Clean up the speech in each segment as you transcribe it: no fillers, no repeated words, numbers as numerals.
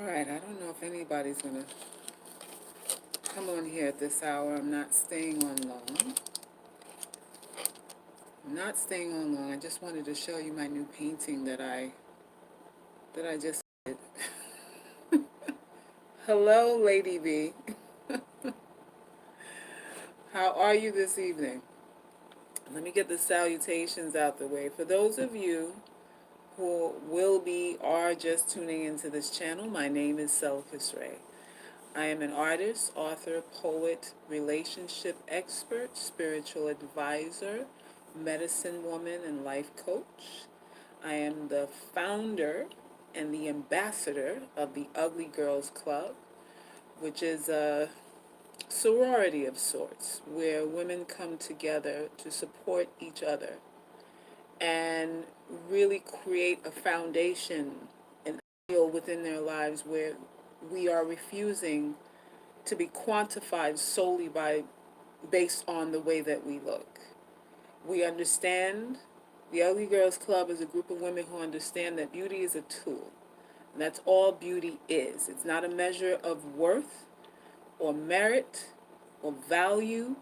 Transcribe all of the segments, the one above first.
Alright, I don't know if anybody's gonna come on here at this hour. I'm not staying on long. I'm not staying on long. I just wanted to show you my new painting that I just did. Hello, Lady B. How are you this evening? Let me get the salutations out the way. For those of you who are just tuning into this channel, my name is Selkis Ray. I am an artist, author, poet, relationship expert, spiritual advisor, medicine woman, and life coach. I am the founder and the ambassador of the Ugly Girls Club, which is a sorority of sorts where women come together to support each other and really create a foundation and ideal within their lives where we are refusing to be quantified solely based on the way that we look. We understand the Ugly Girls Club is a group of women who understand that beauty is a tool. And that's all beauty is. It's not a measure of worth or merit or value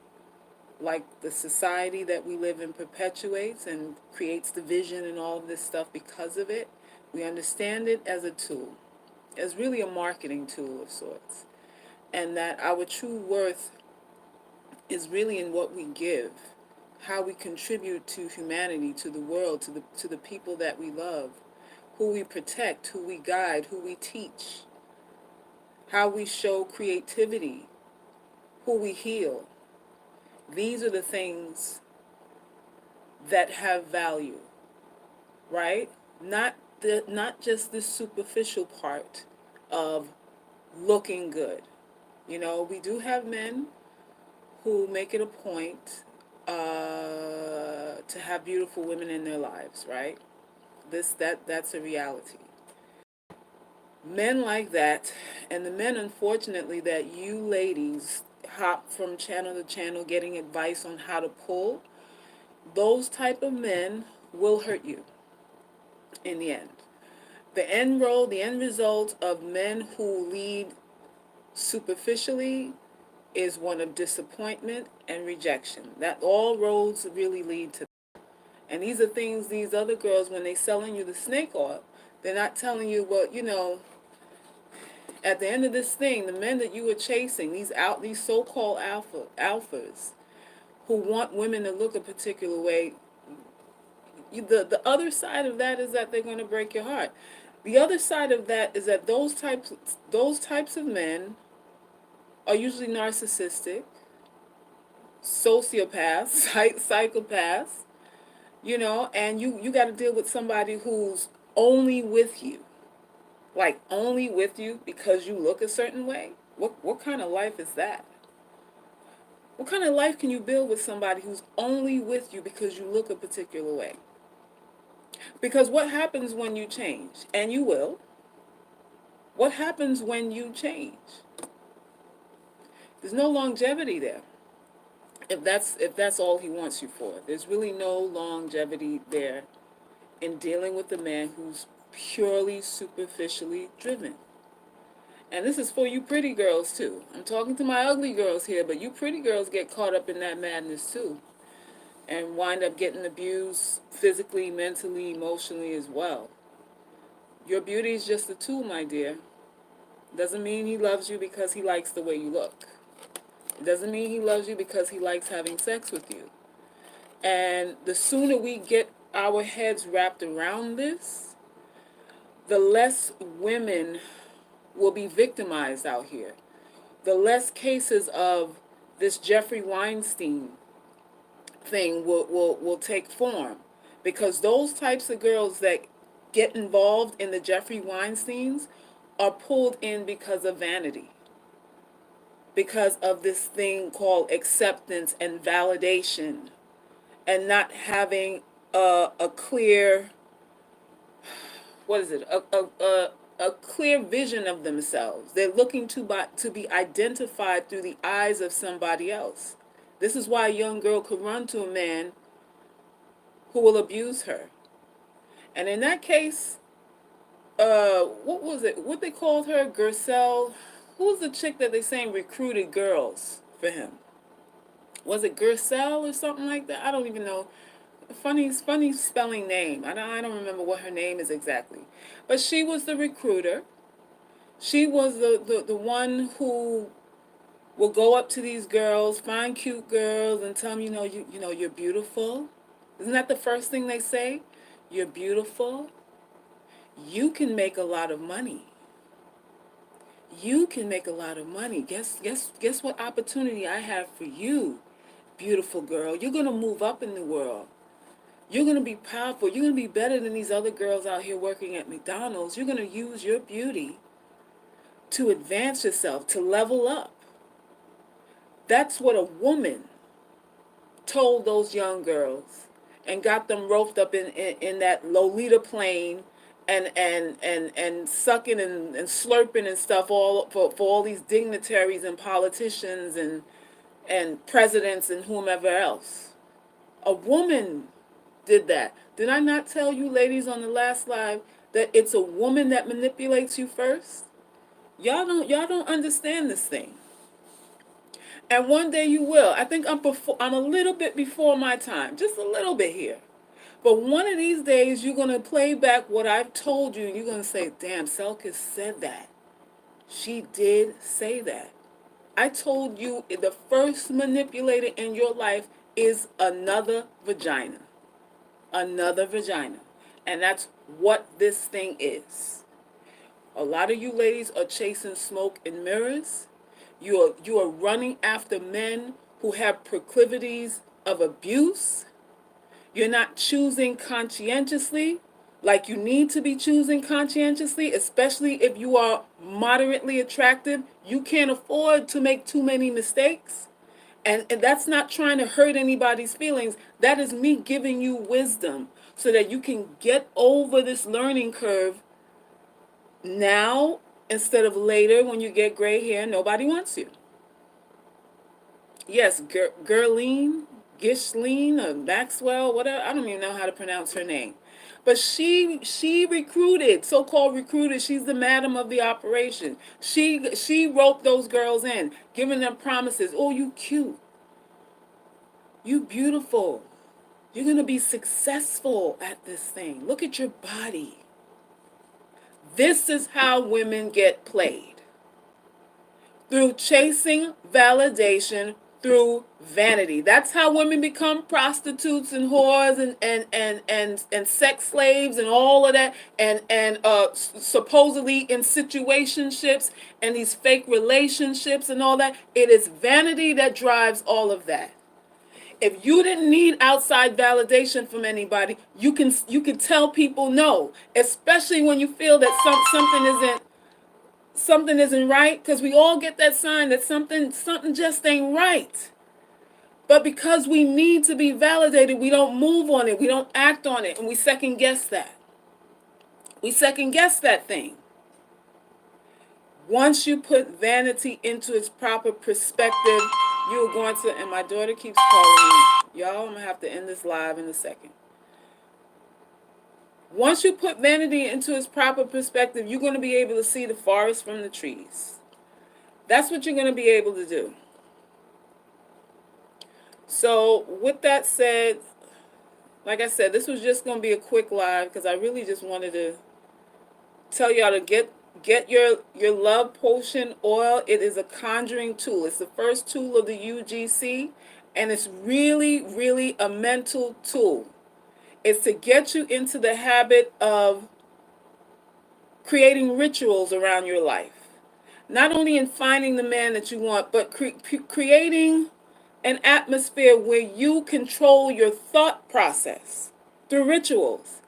like the society that we live in perpetuates and creates division and all of this stuff because of it. We understand it as a tool, as really a marketing tool of sorts. And that our true worth is really in what we give, how we contribute to humanity, to the world, to the people that we love, who we protect, who we guide, who we teach, how we show creativity, who we heal. These are the things that have value, right? Not just this superficial part of looking good. You know, we do have men who make it a point to have beautiful women in their lives, right? That's a reality. Men like that, and the men, unfortunately, that you ladies hop from channel to channel getting advice on how to pull, those type of men will hurt you in the end. The end result of men who lead superficially is one of disappointment and rejection. That all roads really lead to. And these are things these other girls, when they selling you the snake oil, they're not telling you, well, you know, at the end of this thing, the men that you were chasing, these so-called alphas, who want women to look a particular way, the other side of that is that they're going to break your heart. The other side of that is that those types of men are usually narcissistic, sociopaths, psychopaths, you know, and you got to deal with somebody who's only with you, like only with you because you look a certain way. What kind of life is that? What kind of life can you build with somebody who's only with you because you look a particular way? Because what happens when you change? And you will. What happens when you change? There's no longevity there. If that's all he wants you for. There's really no longevity there in dealing with a man who's purely superficially driven. And this is for you pretty girls too. I'm talking to my ugly girls here, but you pretty girls get caught up in that madness too and wind up getting abused physically, mentally, emotionally as well. Your beauty is just a tool, my dear. Doesn't mean he loves you because he likes the way you look. It doesn't mean he loves you because he likes having sex with you. And the sooner we get our heads wrapped around this, the less women will be victimized out here. The less cases of this Jeffrey Weinstein thing will take form. Because those types of girls that get involved in the Jeffrey Weinsteins are pulled in because of vanity, because of this thing called acceptance and validation, and not having a clear, what is it, a clear vision of themselves. They're looking to be identified through the eyes of somebody else. This is why a young girl could run to a man who will abuse her. And in that case, what was it? What they called her? Gersel. Who's the chick that they saying recruited girls for him? Was it Gersel or something like that? I don't even know. Funny spelling name. I don't remember what her name is exactly. But she was the recruiter. She was the one who will go up to these girls, find cute girls, and tell them, you're beautiful. Isn't that the first thing they say? You're beautiful. You can make a lot of money. You can make a lot of money. Guess what opportunity I have for you, beautiful girl. You're gonna move up in the world. You're gonna be powerful. You're gonna be better than these other girls out here working at McDonald's. You're gonna use your beauty to advance yourself, to level up. That's what a woman told those young girls and got them roped up in that Lolita plane and sucking and slurping and stuff all for all these dignitaries and politicians and presidents and whomever else. A woman did that. Did I not tell you ladies on the last live that it's a woman that manipulates you first? Y'all don't understand this thing. And one day you will. I think I'm a little bit before my time, just a little bit here. But one of these days you're going to play back what I've told you and you're going to say, damn, Selkis said that. She did say that. I told you the first manipulator in your life is another vagina. Another vagina. And that's what this thing is. A lot of you ladies are chasing smoke and mirrors. You are running after men who have proclivities of abuse. You're not choosing conscientiously like you need to be choosing conscientiously, especially if you are moderately attractive. You can't afford to make too many mistakes. And that's not trying to hurt anybody's feelings. That is me giving you wisdom so that you can get over this learning curve now instead of later when you get gray hair. Nobody wants you. Yes, Gerline, Gishleen, or Maxwell, whatever. I don't even know how to pronounce her name. But she recruited, so-called recruited. She's the madam of the operation. She roped those girls in, giving them promises. Oh, you cute. You beautiful. You're going to be successful at this thing. Look at your body. This is how women get played. Through chasing validation, through vanity. That's how women become prostitutes and whores and sex slaves and all of that, and supposedly in situationships and these fake relationships and all that. It is vanity that drives all of that. If you didn't need outside validation from anybody, you can tell people no, especially when you feel that something isn't right, because we all get that sign that something just ain't right. But because we need to be validated, we don't move on it, we don't act on it, and we second guess that. We second guess that thing. Once you put vanity into its proper perspective, you're going to, and my daughter keeps calling me. Y'all, I'm going to have to end this live in a second. Once you put vanity into its proper perspective, you're going to be able to see the forest from the trees. That's what you're going to be able to do. So with that said, like I said, this was just going to be a quick live because I really just wanted to tell y'all to get your love potion oil. It is a conjuring tool. It's the first tool of the UGC, and it's really, really a mental tool. It's to get you into the habit of creating rituals around your life. Not only in finding the man that you want, but creating an atmosphere where you control your thought process through rituals.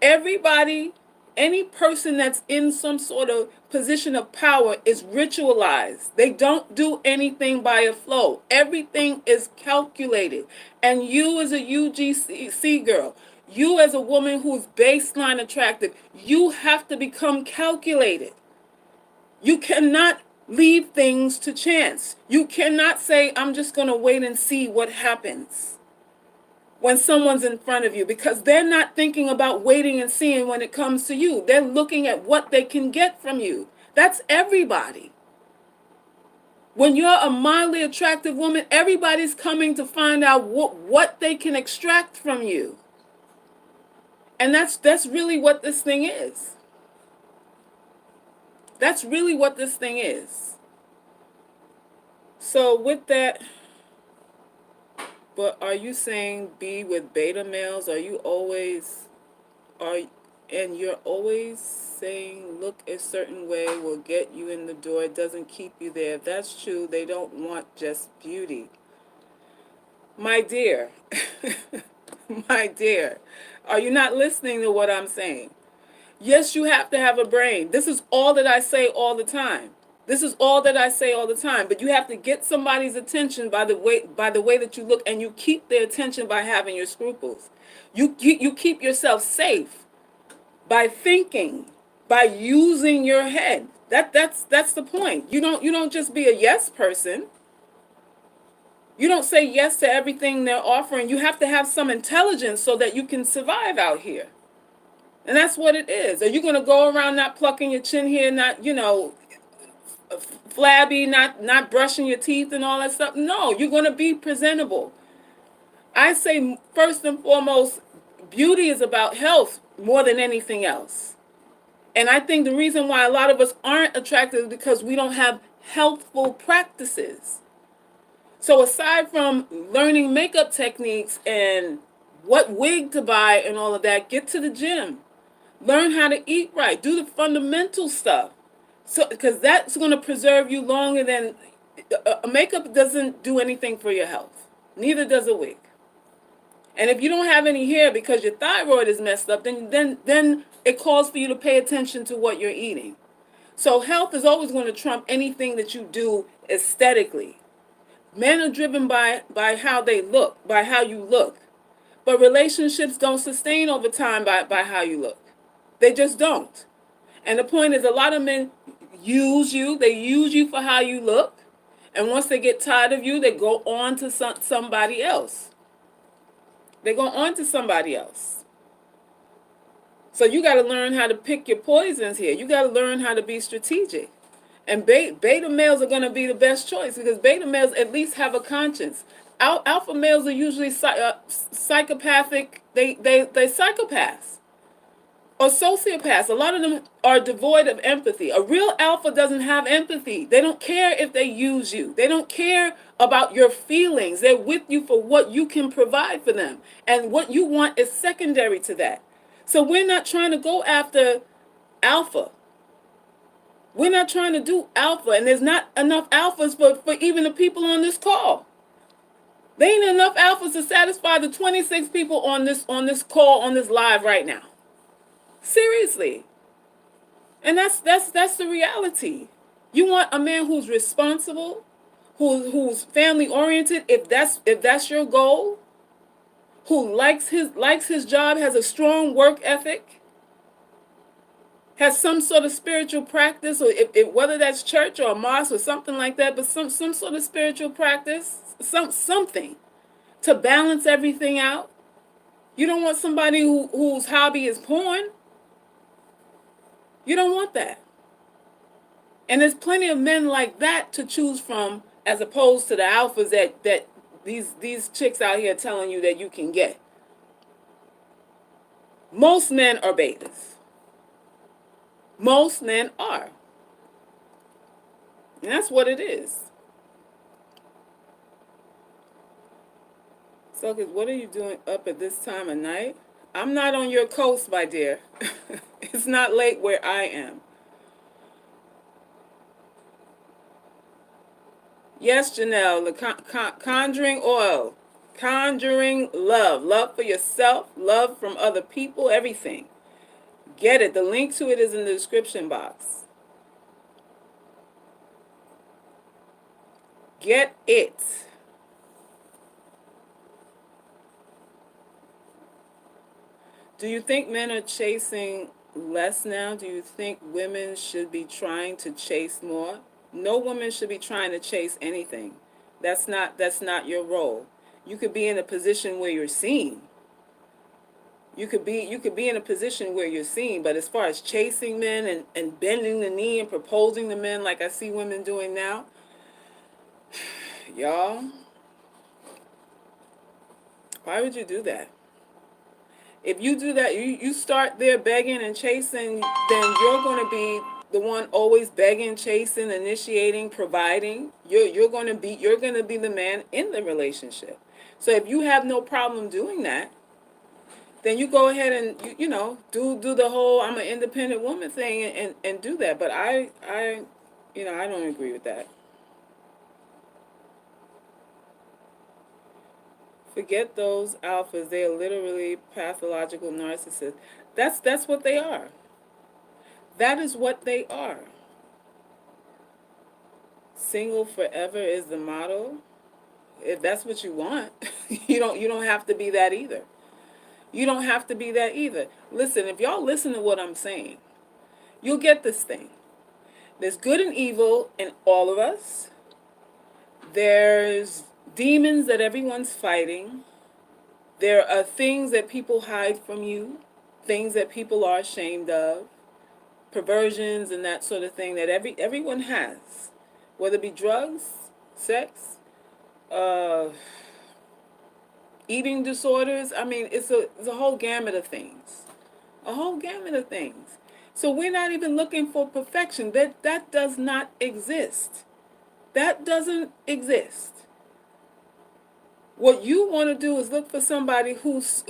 Everybody, any person that's in some sort of position of power is ritualized. They don't do anything by a flow. Everything is calculated. And you as a UGC girl, you as a woman who's baseline attractive, you have to become calculated. You cannot leave things to chance. You cannot say, I'm just going to wait and see what happens. when someone's in front of you, because they're not thinking about waiting and seeing when it comes to you. They're looking at what they can get from you. That's everybody. When you're a mildly attractive woman, everybody's coming to find out what they can extract from you. And that's really what this thing is. That's really what this thing is. So with that, but are you saying be with beta males? Are you always, and you're always saying look a certain way will get you in the door, it doesn't keep you there. That's true. They don't want just beauty. My dear, my dear, are you not listening to what I'm saying? Yes, you have to have a brain. This is all that I say all the time. This is all that I say all the time. But you have to get somebody's attention by the way that you look, and you keep their attention by having your scruples. You keep yourself safe by thinking, by using your head. That's the point. You don't just be a yes person. You don't say yes to everything they're offering. You have to have some intelligence so that you can survive out here. And that's what it is. Are you going to go around not plucking your chin here, not, flabby, not brushing your teeth and all that stuff? No, you're going to be presentable. I say first and foremost, beauty is about health more than anything else. And I think the reason why a lot of us aren't attractive is because we don't have healthful practices. So aside from learning makeup techniques and what wig to buy and all of that, get to the gym. Learn how to eat right. Do the fundamental stuff. So, because that's going to preserve you longer than makeup doesn't do anything for your health. Neither does a wig. And if you don't have any hair because your thyroid is messed up, then it calls for you to pay attention to what you're eating. So health is always going to trump anything that you do aesthetically. Men are driven by how they look, by how you look. But relationships don't sustain over time by how you look. They just don't. And the point is, a lot of men use you. They use you for how you look. And once they get tired of you, they go on to somebody else. They go on to somebody else. So you got to learn how to pick your poisons here. You got to learn how to be strategic. And beta males are going to be the best choice because beta males at least have a conscience. Alpha males are usually psychopathic. They psychopaths or sociopaths. A lot of them are devoid of empathy. A real alpha doesn't have empathy. They don't care if they use you. They don't care about your feelings. They're with you for what you can provide for them. And what you want is secondary to that. So we're not trying to go after alpha. We're not trying to do alpha. And there's not enough alphas for even the people on this call. There ain't enough alphas to satisfy the 26 people on this call, on this live right now. Seriously. And that's the reality. You want a man who's responsible, who's family oriented, if that's your goal, who likes his job, has a strong work ethic, has some sort of spiritual practice, or if whether that's church or a mosque or something like that, but some sort of spiritual practice, something to balance everything out. You don't want somebody whose hobby is porn. You don't want that. And there's plenty of men like that to choose from, as opposed to the alphas that these chicks out here telling you that you can get. Most men are betas. Most men are. And that's what it is. So, what are you doing up at this time of night? I'm not on your coast, my dear. It's not late where I am. Yes, Janelle, the conjuring oil. Conjuring love. Love for yourself, love from other people, everything. Get it. The link to it is in the description box. Get it. Do you think men are chasing less now? Do you think women should be trying to chase more? No woman should be trying to chase anything. That's not your role. You could be in a position where you're seen. You could be in a position where you're seen, but as far as chasing men and bending the knee and proposing to men like I see women doing now, y'all, why would you do that? If you do that, you start there begging and chasing, then you're going to be the one always begging, chasing, initiating, providing. You're going to be the man in the relationship. So if you have no problem doing that, then you go ahead and do the whole I'm an independent woman thing and do that. But I don't agree with that. Forget those alphas. They are literally pathological narcissists. That's what they are. That is what they are. Single forever is the motto. If that's what you want, you don't have to be that either. You don't have to be that either. Listen, if y'all listen to what I'm saying, you'll get this thing. There's good and evil in all of us. There's demons that everyone's fighting. There are things that people hide from you, things that people are ashamed of, perversions and that sort of thing that everyone has, whether it be drugs, sex, uh, eating disorders. I mean, it's a whole gamut of things, a whole gamut of things. So we're not even looking for perfection. That does not exist. That doesn't exist. What you want to do is look for somebody who's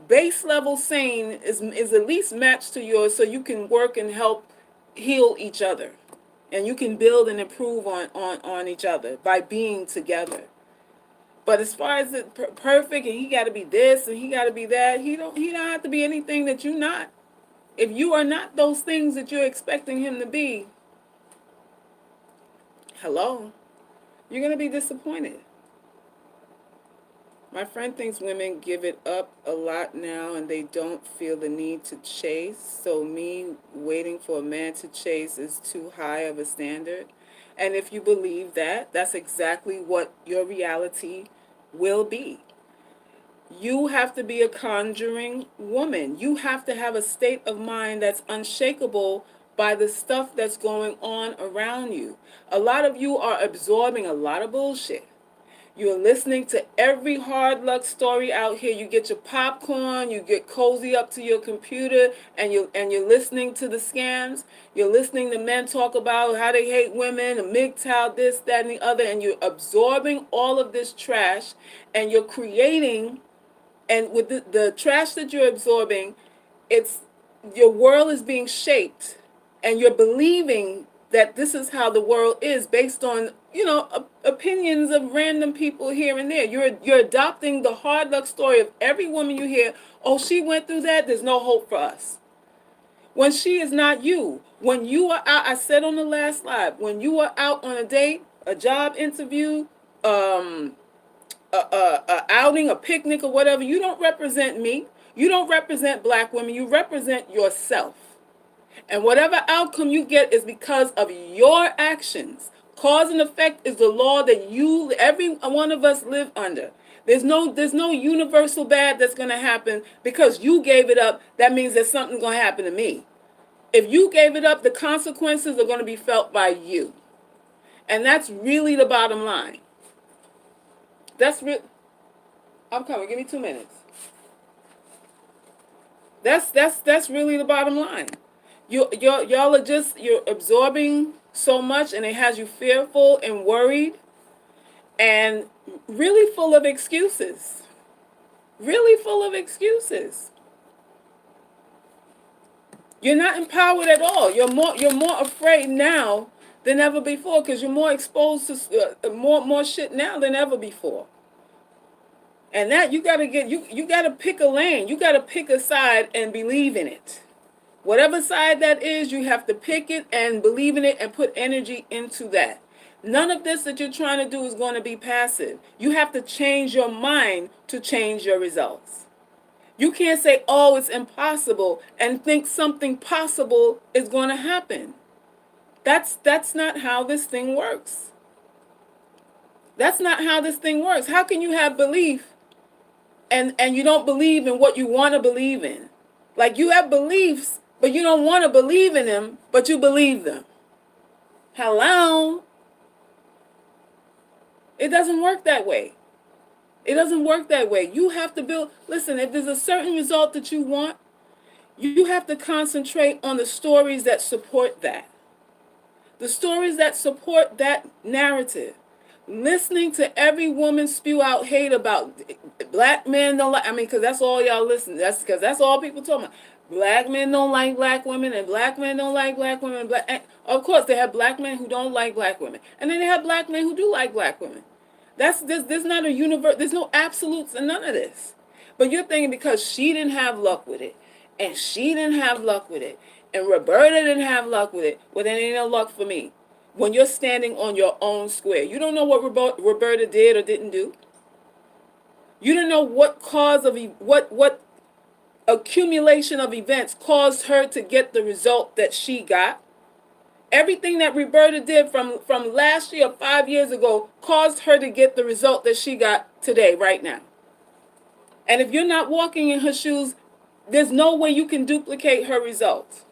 base level sane is at least matched to yours, so you can work and help heal each other, and you can build and improve on each other by being together. But as far as it perfect and he got to be this and he got to be that, he don't have to be anything that you're not. If you are not those things that you're expecting him to be, hello, you're going to be disappointed. My friend thinks women give it up a lot now and they don't feel the need to chase. So me waiting for a man to chase is too high of a standard. And if you believe that, that's exactly what your reality will be. You have to be a conjuring woman. You have to have a state of mind that's unshakable by the stuff that's going on around you. A lot of you are absorbing a lot of bullshit. You're listening to every hard luck story out here. You get your popcorn, you get cozy up to your computer, and you're listening to the scams. You're listening to men talk about how they hate women, a MGTOW, this, that, and the other, and you're absorbing all of this trash, and you're creating, and with the trash that you're absorbing, it's your world is being shaped, and you're believing that this is how the world is based on opinions of random people here and there. You're adopting the hard luck story of every woman you hear. Oh, she went through that, there's no hope for us. When she is not you. When you are out, I said on the last live, when you are out on a date, a job interview, a outing, a picnic, or whatever, you don't represent me. You don't represent black women. You represent yourself. And whatever outcome you get is because of your actions. Cause and effect is the law that every one of us live under. There's no universal bad that's going to happen because you gave it up. That means that something's going to happen to me. If you gave it up, the consequences are going to be felt by you. And that's really the bottom line. I'm coming. Give me 2 minutes. That's really the bottom line. Y'all are you're absorbing so much, and it has you fearful and worried and really full of excuses. Really full of excuses. You're not empowered at all. You're more afraid now than ever before because you're more exposed to more shit now than ever before. And that you gotta pick a lane. You gotta pick a side and believe in it. Whatever side that is, you have to pick it and believe in it and put energy into that. None of this that you're trying to do is going to be passive. You have to change your mind to change your results. You can't say, oh, it's impossible, and think something possible is going to happen. That's not how this thing works. That's not how this thing works. How can you have belief and you don't believe in what you want to believe in? Like, you have beliefs, but you don't want to believe in them, but you believe them. Hello? It doesn't work that way. It doesn't work that way. You have to build, listen, if there's a certain result that you want, you have to concentrate on the stories that support that. The stories that support that narrative. Listening to every woman spew out hate about black men don't like, I mean, because that's all y'all listen. That's because that's all people talking about. Black men don't like black women, and black men don't like black women. And of course, they have black men who don't like black women, and then they have black men who do like black women. There's not a universe. There's no absolutes in none of this. But you're thinking because she didn't have luck with it, and she didn't have luck with it, and Roberta didn't have luck with it, well, then ain't no luck for me. When you're standing on your own square, you don't know what Roberta did or didn't do. You don't know what cause of what accumulation of events caused her to get the result that she got. Everything that Roberta did from last year, 5 years ago, caused her to get the result that she got today, right now. And if you're not walking in her shoes, there's no way you can duplicate her results.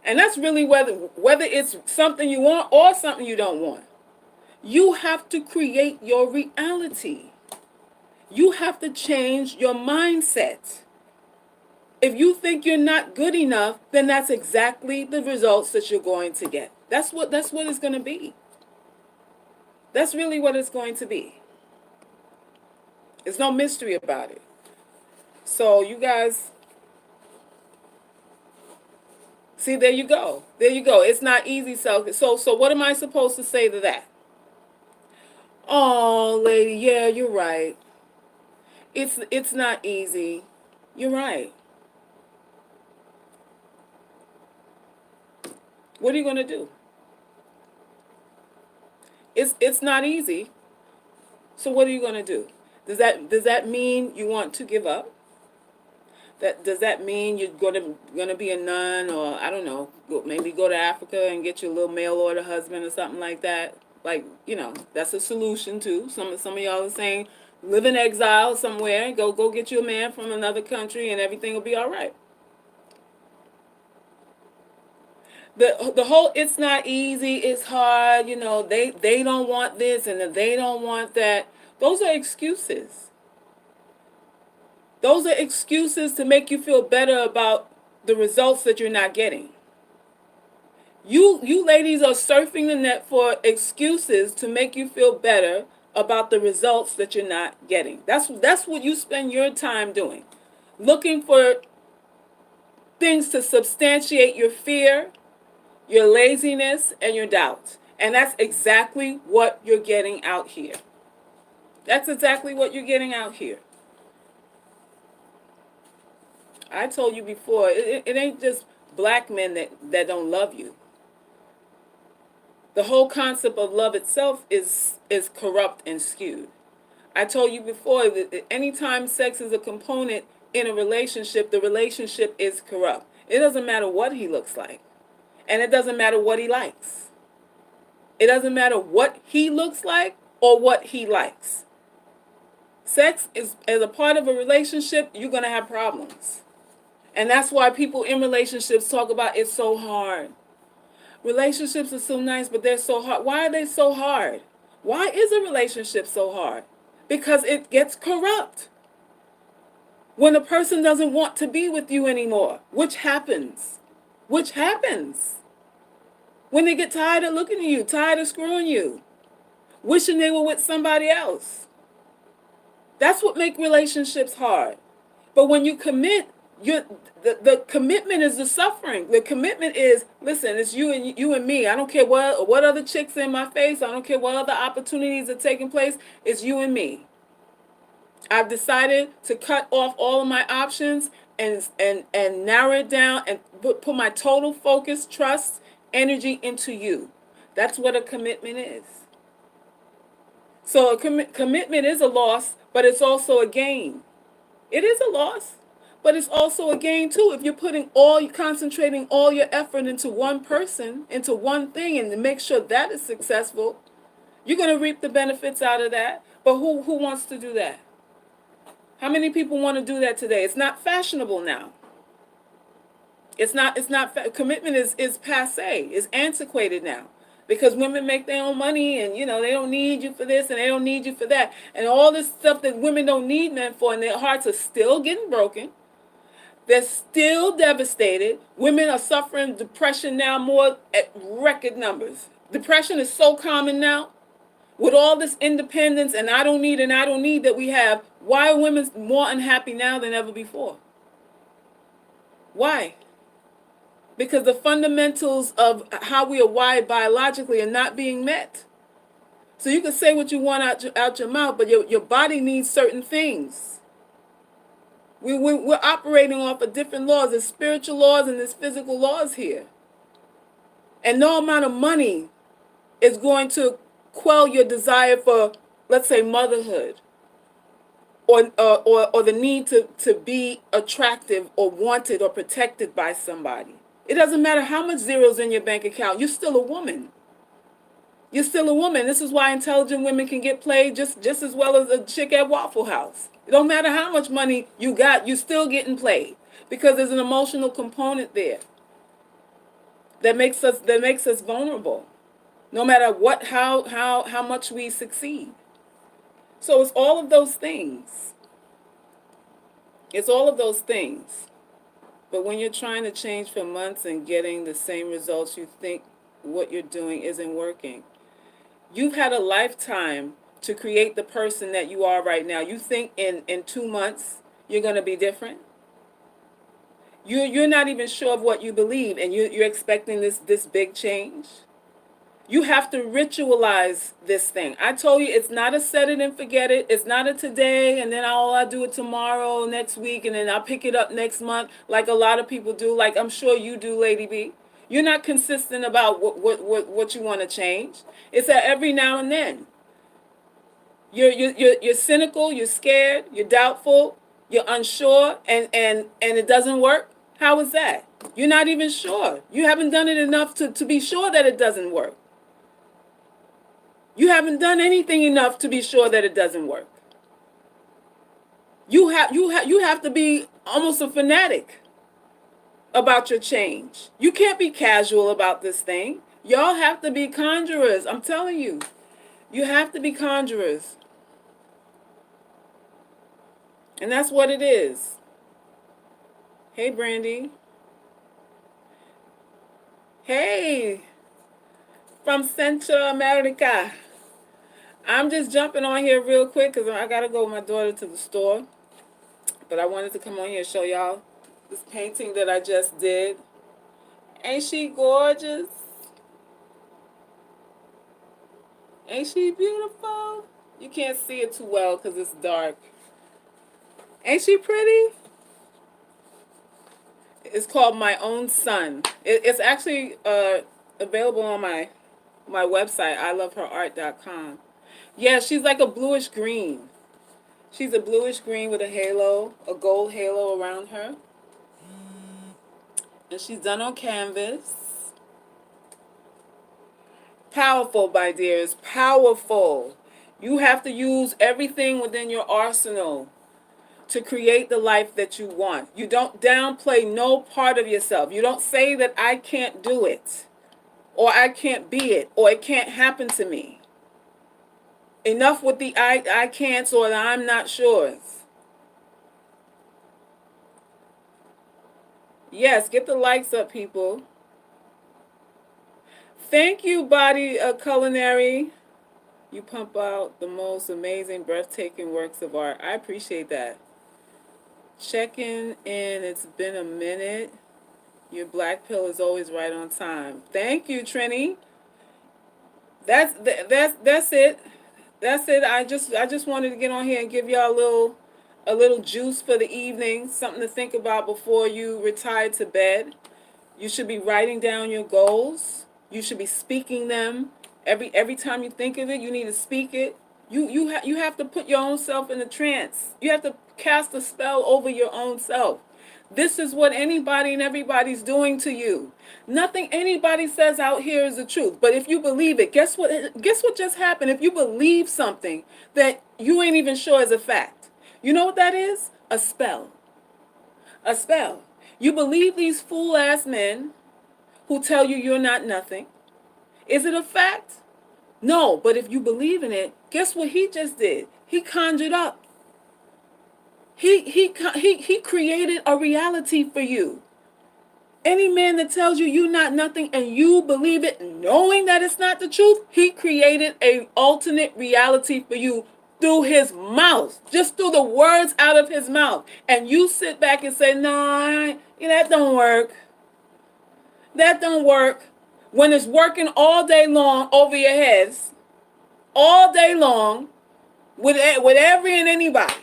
And that's really whether it's something you want or something you don't want. You have to create your reality. You have to change your mindset. If you think you're not good enough, then that's exactly the results that you're going to get. That's what it's going to be. That's really what it's going to be. There's no mystery about it. So you guys, see, there you go. There you go. It's not easy. So what am I supposed to say to that? Oh, lady, yeah, you're right. It's not easy. You're right. What are you going to do? It's not easy. So what are you going to do? Does that mean you want to give up? Does that mean you're gonna be a nun, or I don't know, maybe go to Africa and get your little mail order husband or something like that? Like, that's a solution too. Some of y'all are saying live in exile somewhere, go get you a man from another country, and everything will be all right. The whole it's not easy, it's hard, they don't want this and they don't want that. Those are excuses. Those are excuses to make you feel better about the results that you're not getting. You ladies are surfing the net for excuses to make you feel better about the results that you're not getting. That's what you spend your time doing. Looking for things to substantiate your fear, your laziness, and your doubts. And that's exactly what you're getting out here. That's exactly what you're getting out here. I told you before, it ain't just black men that don't love you. The whole concept of love itself is corrupt and skewed. I told you before that anytime sex is a component in a relationship, the relationship is corrupt. It doesn't matter what he looks like. And it doesn't matter what he likes. It doesn't matter what he looks like or what he likes. Sex is as a part of a relationship, you're going to have problems. And that's why people in relationships talk about it's so hard. Relationships are so nice, but they're so hard. Why are they so hard? Why is a relationship so hard? Because it gets corrupt. When a person doesn't want to be with you anymore, which happens. When they get tired of looking at you, tired of screwing you, wishing they were with somebody else. That's what makes relationships hard. But when you commit, the commitment is the suffering. The commitment is, listen, it's you and me. I don't care what other chicks in my face. I don't care what other opportunities are taking place. It's you and me. I've decided to cut off all of my options and narrow it down and put my total focus, trust, energy into you. That's what a commitment is. So a commitment is a loss, but it's also a gain. It is a loss, but it's also a gain too. If you're concentrating all your effort into one person, into one thing, and to make sure that is successful, You're going to reap the benefits out of that. But who wants to do that? How many people want to do that today? It's not fashionable now. Commitment is passe. It's antiquated now. Because women make their own money and, they don't need you for this and they don't need you for that. And all this stuff that women don't need men for, and their hearts are still getting broken. They're still devastated. Women are suffering depression now more at record numbers. Depression is so common now. With all this independence and I don't need that we have, why are women more unhappy now than ever before? Why? Because the fundamentals of how we are wired biologically are not being met. So you can say what you want out your mouth, but your body needs certain things. We're operating off of different laws. There's spiritual laws and there's physical laws here. And no amount of money is going to quell your desire for, let's say, motherhood. Or the need to be attractive or wanted or protected by somebody. It doesn't matter how much zeros in your bank account. You're still a woman. You're still a woman. This is why intelligent women can get played just as well as a chick at Waffle House. It don't matter how much money you got, you're still getting played because there's an emotional component there that makes us vulnerable. No matter how much we succeed. So it's all of those things. It's all of those things. But when you're trying to change for months and getting the same results, you think what you're doing isn't working. You've had a lifetime to create the person that you are right now. You think in 2 months you're going to be different? You're not even sure of what you believe, and you're expecting this big change? You have to ritualize this thing. I told you it's not a set it and forget it. It's not a today and then I'll do it tomorrow, next week, and then I'll pick it up next month like a lot of people do, like I'm sure you do, Lady B. You're not consistent about what you want to change. It's that every now and then. You're cynical, you're scared, you're doubtful, you're unsure, and it doesn't work. How is that? You're not even sure. You haven't done it enough to be sure that it doesn't work. You haven't done anything enough to be sure that it doesn't work. You have to be almost a fanatic about your change. You can't be casual about this thing. Y'all have to be conjurers. I'm telling you. You have to be conjurers. And that's what it is. Hey, Brandy. Hey, from Central America. I'm just jumping on here real quick because I got to go with my daughter to the store. But I wanted to come on here and show y'all this painting that I just did. Ain't she gorgeous? Ain't she beautiful? You can't see it too well because it's dark. Ain't she pretty? It's called My Own Son. It's actually available on my website, iloveherart.com. Yeah, she's like a bluish green. She's a bluish green with a halo, a gold halo around her. And she's done on canvas. Powerful, my dears, powerful. You have to use everything within your arsenal to create the life that you want. You don't downplay no part of yourself. You don't say that I can't do it, or I can't be it, or it can't happen to me. Enough with the I can'ts or the I'm not sures. Yes, get the likes up, people. Thank you, Body Culinary. You pump out the most amazing, breathtaking works of art. I appreciate that. Checking in. It's been a minute. Your black pill is always right on time. Thank you, Trini. That's it. That's it. I just wanted to get on here and give y'all a little juice for the evening, something to think about before you retire to bed. You should be writing down your goals. You should be speaking them. Every time you think of it, you need to speak it. You have to put your own self in a trance. You have to cast a spell over your own self. This is what anybody and everybody's doing to you. Nothing anybody says out here is the truth. But if you believe it, guess what? Guess what just happened? If you believe something that you ain't even sure is a fact, you know what that is? A spell. A spell. You believe these fool ass men who tell you you're not nothing. Is it a fact? No, but if you believe in it, guess what he just did? He conjured up. He created a reality for you. Any man that tells you you're not nothing and you believe it, knowing that it's not the truth, he created an alternate reality for you through his mouth, just through the words out of his mouth. And you sit back and say, no, that don't work. That don't work. When it's working all day long over your heads, all day long, with every and anybody.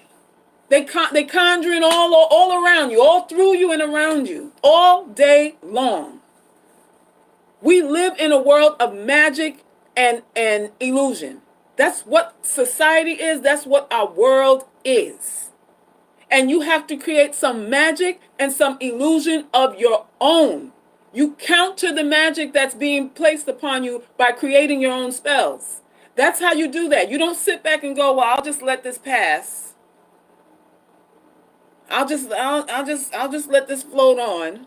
They conjuring all around you, all through you and around you, all day long. We live in a world of magic and illusion. That's what society is. That's what our world is. And you have to create some magic and some illusion of your own. You counter the magic that's being placed upon you by creating your own spells. That's how you do that. You don't sit back and go, well, I'll just let this pass. I'll just let this float on.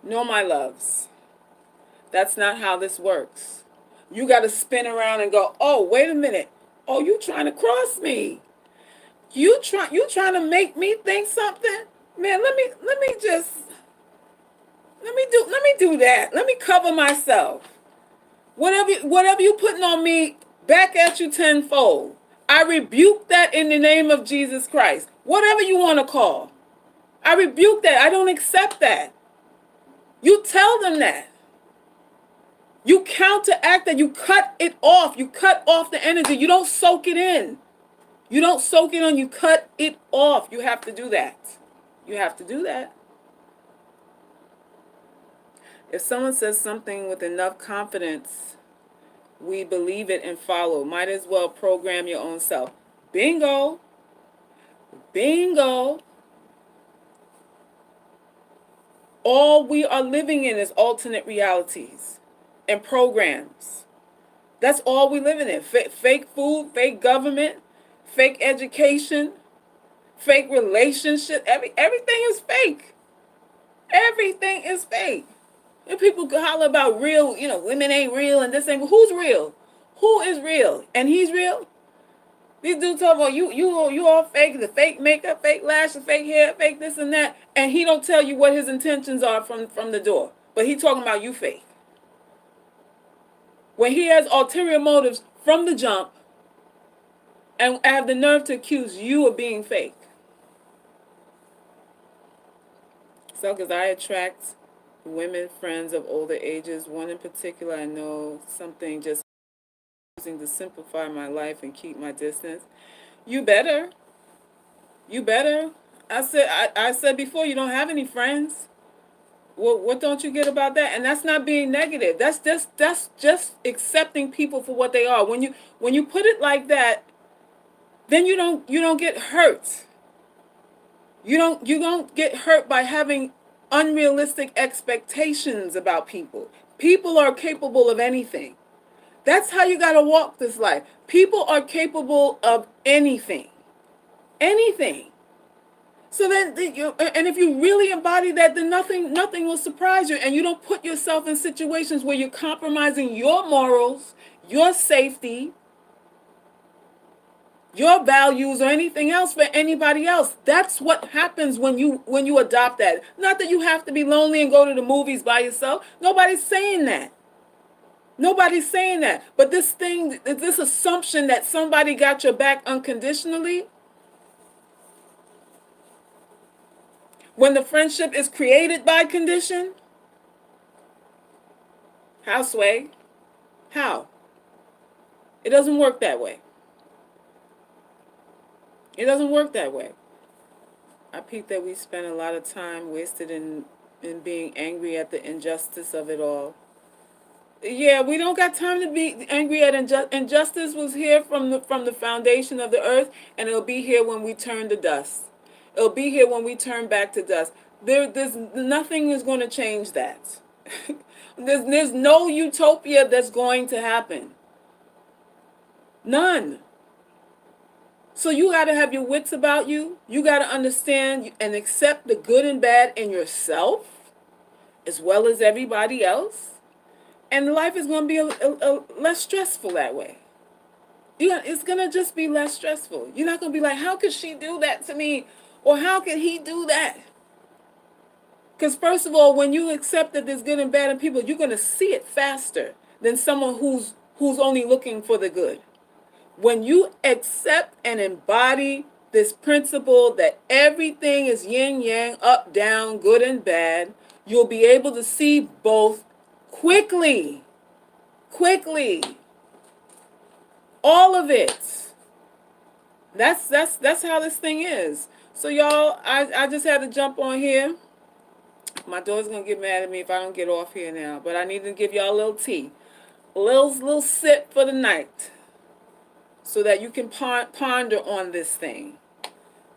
No, my loves. That's not how this works. You got to spin around and go, oh, wait a minute. Oh, you trying to cross me. You trying to make me think something? Man, let me do that. Let me cover myself. Whatever you putting on me, back at you tenfold. I rebuke that in the name of Jesus Christ. Whatever you want to call. I rebuke that. I don't accept that. You tell them that. You counteract that. You cut it off. You cut off the energy. You don't soak it in. You don't soak it on. You cut it off. You have to do that. You have to do that. If someone says something with enough confidence, we believe it and follow. Might as well program your own self. Bingo. Bingo. All we are living in is alternate realities and programs. That's all we live in. Fake food, fake government, fake education, fake relationship. Everything is fake. Everything is fake. And people holler about real, women ain't real and this ain't. Who's real? Who is real? And he's real? These dudes talk about you all fake, the fake makeup, fake lashes, fake hair, fake this and that. And he don't tell you what his intentions are from the door. But he talking about you fake. When he has ulterior motives from the jump and have the nerve to accuse you of being fake. So, because I attract women friends of older ages, one in particular I know something just using to simplify my life and keep my distance. You better. I said before, you don't have any friends. What don't you get about that? And that's not being negative. That's just accepting people for what they are. When you put it like that, then you don't get hurt. You don't get hurt by having unrealistic expectations about people. People are capable of anything. That's how you got to walk this life. People are capable of anything. Anything. So then, and if you really embody that, then nothing will surprise you. And you don't put yourself in situations where you're compromising your morals, your safety, your values, or anything else for anybody else. That's what happens when you adopt that. Not that you have to be lonely and go to the movies by yourself. Nobody's saying that. Nobody's saying that. But this assumption that somebody got your back unconditionally, when the friendship is created by condition, how, Sway? How? It doesn't work that way. It doesn't work that way. I peep that we spend a lot of time wasted in being angry at the injustice of it all. Yeah, we don't got time to be angry at injustice. Was here from the foundation of the earth, and it'll be here when we turn to dust. It'll be here when we turn back to dust. There's nothing is going to change that. There's no utopia that's going to happen. None. So you got to have your wits about you. You got to understand and accept the good and bad in yourself, as well as everybody else. And life is going to be less stressful that way. It's going to just be less stressful. You're not going to be like, how could she do that to me? Or how could he do that? Because first of all, when you accept that there's good and bad in people, you're going to see it faster than someone who's only looking for the good. When you accept and embody this principle that everything is yin yang, up, down, good and bad, you'll be able to see both quickly. Quickly. All of it. That's how this thing is. So y'all, I just had to jump on here. My daughter's gonna get mad at me if I don't get off here now, but I need to give y'all a little tea. A little sip for the night. So that you can ponder on this thing.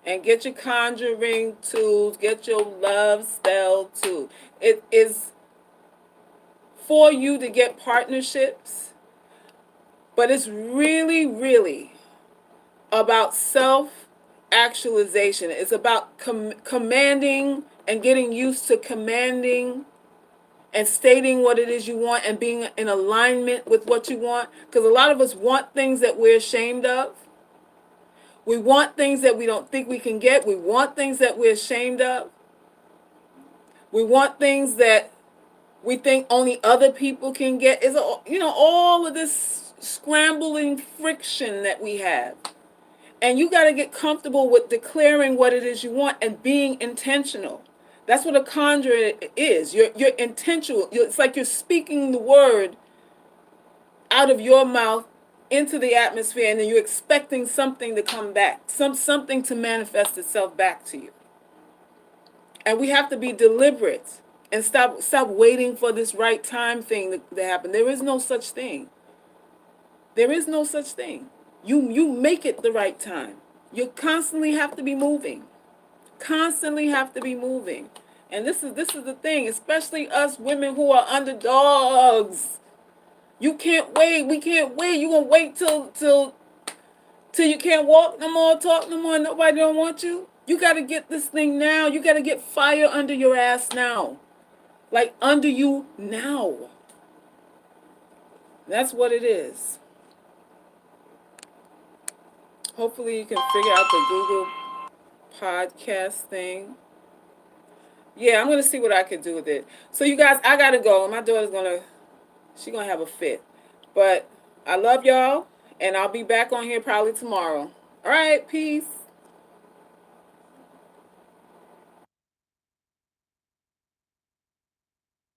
And get your conjuring tools, get your love spell tool. It is for you to get partnerships, but it's really, really about self-actualization. It's about commanding and getting used to commanding and stating what it is you want and being in alignment with what you want. Because a lot of us want things that we're ashamed of. We want things that we don't think we can get. We want things that we're ashamed of. We want things that we think only other people can get. Is all of this scrambling friction that we have. And you got to get comfortable with declaring what it is you want and being intentional. That's what a conjurer is. You're intentional. It's like you're speaking the word out of your mouth into the atmosphere, and then you're expecting something to come back, something to manifest itself back to you. And we have to be deliberate and stop waiting for this right time thing to happen. There is no such thing. There is no such thing. You make it the right time. You constantly have to be moving. Constantly have to be moving. And this is the thing, especially us women who are underdogs. You can't wait. We can't wait. You gonna wait till you can't walk no more, talk no more, nobody don't want you? You gotta get this thing now. You gotta get fire under your ass now. Like under you now. That's what it is. Hopefully you can figure out the Google podcast thing. Yeah, I'm going to see what I can do with it. So you guys, I got to go. My daughter's she's going to have a fit. But I love y'all, and I'll be back on here probably tomorrow. All right, peace.